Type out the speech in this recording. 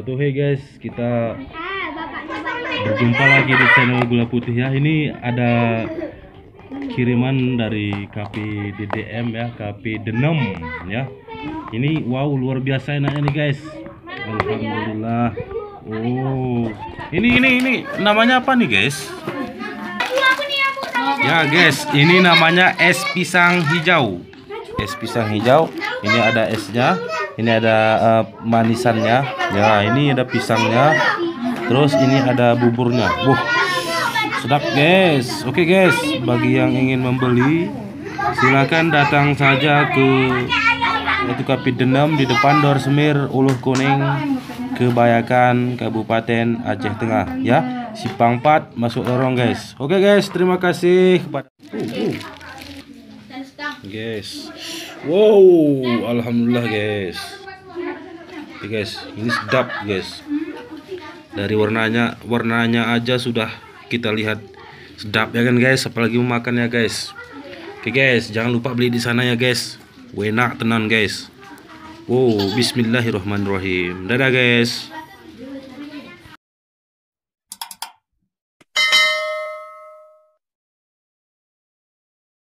wabarakatuh. Hey guys, kita berjumpa lagi di channel Gula Putih ya. Ini ada kiriman dari KP DDM ya, KP Denem ya. Ini wow, luar biasa enaknya nih guys. Alhamdulillah. Oh, ini namanya apa nih guys? Ya guys, ini namanya es pisang hijau. Es pisang hijau. Ini ada esnya, ini ada manisannya. Ya, ini ada pisangnya. Terus ini ada buburnya. Sedap guys. Oke guys, bagi yang ingin membeli silakan datang saja ke KP Denem di depan Dor Semir, Uluh Kuning, Kebayakan, Kabupaten Aceh Tengah ya. Simpang 4 masuk lorong guys. Oke guys, terima kasih kepada guys. Wow, alhamdulillah guys. Oke guys, ini sedap guys. Dari warnanya aja sudah kita lihat sedap ya kan guys, apalagi memakannya guys. Oke guys, jangan lupa beli di sana ya guys. Enak tenan guys. Wow, bismillahirrahmanirrahim. Dadah guys.